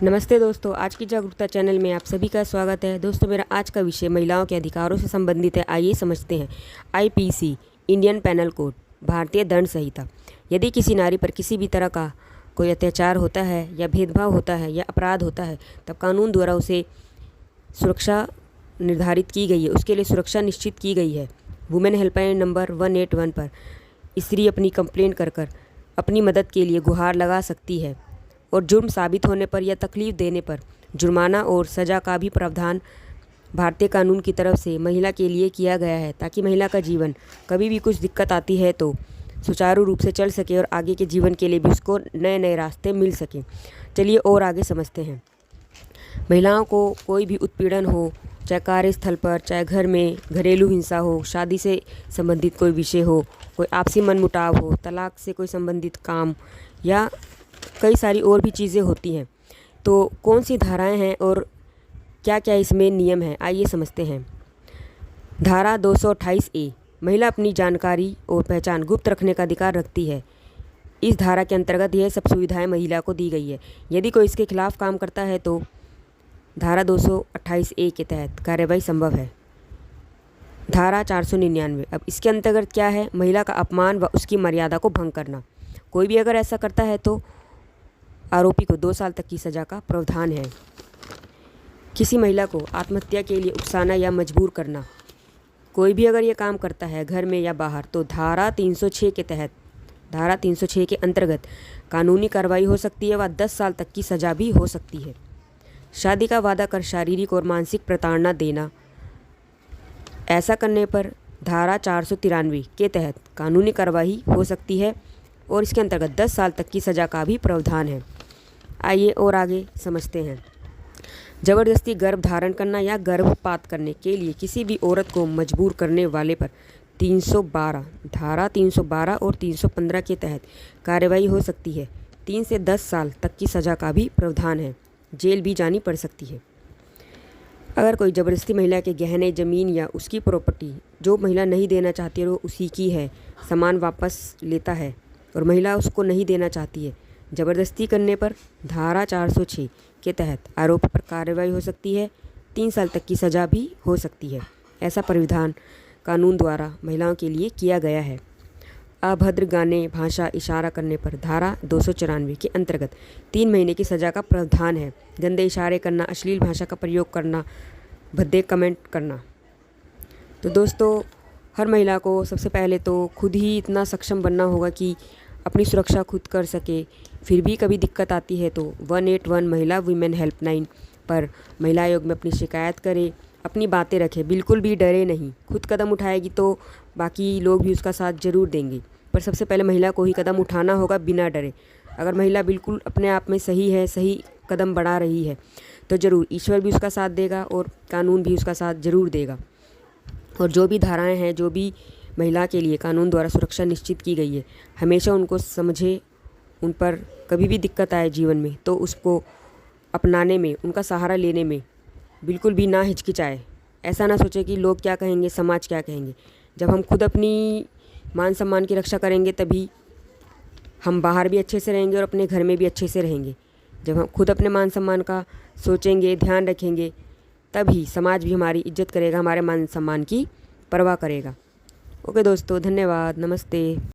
नमस्ते दोस्तों, आज की जागरूकता चैनल में आप सभी का स्वागत है। दोस्तों, मेरा आज का विषय महिलाओं के अधिकारों से संबंधित है। आइए समझते हैं। आईपीसी, इंडियन पैनल कोड, भारतीय दंड संहिता। यदि किसी नारी पर किसी भी तरह का कोई अत्याचार होता है या भेदभाव होता है या अपराध होता है, तब कानून द्वारा उसे सुरक्षा निर्धारित की गई है, उसके लिए सुरक्षा निश्चित की गई है। वुमेन हेल्पलाइन नंबर 181 पर स्त्री अपनी कंप्लेंट कर अपनी मदद के लिए गुहार लगा सकती है और जुर्म साबित होने पर या तकलीफ देने पर जुर्माना और सज़ा का भी प्रावधान भारतीय कानून की तरफ से महिला के लिए किया गया है, ताकि महिला का जीवन कभी भी कुछ दिक्कत आती है तो सुचारू रूप से चल सके और आगे के जीवन के लिए भी उसको नए नए रास्ते मिल सकें। चलिए और आगे समझते हैं। महिलाओं को कोई भी उत्पीड़न हो, चाहे कार्यस्थल पर, चाहे घर में घरेलू हिंसा हो, शादी से संबंधित कोई विषय हो, कोई आपसी मनमुटाव हो, तलाक से कोई संबंधित काम या कई सारी और भी चीज़ें होती हैं। तो कौन सी धाराएं हैं और क्या क्या इसमें नियम हैं, आइए समझते हैं। धारा 228A, महिला अपनी जानकारी और पहचान गुप्त रखने का अधिकार रखती है। इस धारा के अंतर्गत यह सब सुविधाएं महिला को दी गई है। यदि कोई इसके खिलाफ काम करता है तो धारा 228A के तहत कार्रवाई संभव है। धारा 499, अब इसके अंतर्गत क्या है? महिला का अपमान व उसकी मर्यादा को भंग करना। कोई भी अगर ऐसा करता है तो आरोपी को 2 साल तक की सज़ा का प्रावधान है। किसी महिला को आत्महत्या के लिए उकसाना या मजबूर करना, कोई भी अगर ये काम करता है घर में या बाहर, तो धारा 306 के तहत, धारा 306 के अंतर्गत कानूनी कार्रवाई हो सकती है व 10 साल तक की सज़ा भी हो सकती है। शादी का वादा कर शारीरिक और मानसिक प्रताड़ना देना, ऐसा करने पर धारा 493 के तहत कानूनी कार्रवाई हो सकती है और इसके अंतर्गत 10 साल तक की सज़ा का भी प्रावधान है। आइए और आगे समझते हैं। ज़बरदस्ती गर्भ धारण करना या गर्भपात करने के लिए किसी भी औरत को मजबूर करने वाले पर 312, धारा 312 और 315 के तहत कार्रवाई हो सकती है। 3 से 10 साल तक की सज़ा का भी प्रावधान है। जेल भी जानी पड़ सकती है। अगर कोई ज़बरदस्ती महिला के गहने, ज़मीन या उसकी प्रॉपर्टी जो महिला नहीं देना चाहती है वो उसी की है, सामान वापस लेता है और महिला उसको नहीं देना चाहती है, ज़बरदस्ती करने पर धारा 406 के तहत आरोप पर कार्रवाई हो सकती है। 3 साल तक की सज़ा भी हो सकती है। ऐसा प्रावधान कानून द्वारा महिलाओं के लिए किया गया है। अभद्र गाने, भाषा, इशारा करने पर धारा 294 के अंतर्गत 3 महीने की सज़ा का प्रावधान है। गंदे इशारे करना, अश्लील भाषा का प्रयोग करना, भद्दे कमेंट करना। तो दोस्तों, हर महिला को सबसे पहले तो खुद ही इतना सक्षम बनना होगा कि अपनी सुरक्षा खुद कर सके। फिर भी कभी दिक्कत आती है तो 181 महिला वुमेन हेल्पलाइन पर महिला आयोग में अपनी शिकायत करे, अपनी बातें रखे, बिल्कुल भी डरे नहीं। खुद कदम उठाएगी तो बाकी लोग भी उसका साथ ज़रूर देंगे, पर सबसे पहले महिला को ही कदम उठाना होगा बिना डरे। अगर महिला बिल्कुल अपने आप में सही है, सही कदम बढ़ा रही है, तो ज़रूर ईश्वर भी उसका साथ देगा और कानून भी उसका साथ ज़रूर देगा। और जो भी धाराएं हैं, जो भी महिला के लिए कानून द्वारा सुरक्षा निश्चित की गई है, हमेशा उनको समझे। उन पर कभी भी दिक्कत आए जीवन में तो उसको अपनाने में, उनका सहारा लेने में बिल्कुल भी ना हिचकिचाए। ऐसा ना सोचे कि लोग क्या कहेंगे, समाज क्या कहेंगे। जब हम खुद अपनी मान सम्मान की रक्षा करेंगे तभी हम बाहर भी अच्छे से रहेंगे और अपने घर में भी अच्छे से रहेंगे। जब हम खुद अपने मान सम्मान का सोचेंगे, ध्यान रखेंगे, तभी समाज भी हमारी इज्जत करेगा, हमारे मान सम्मान की परवाह करेगा। ओके दोस्तों, धन्यवाद, नमस्ते।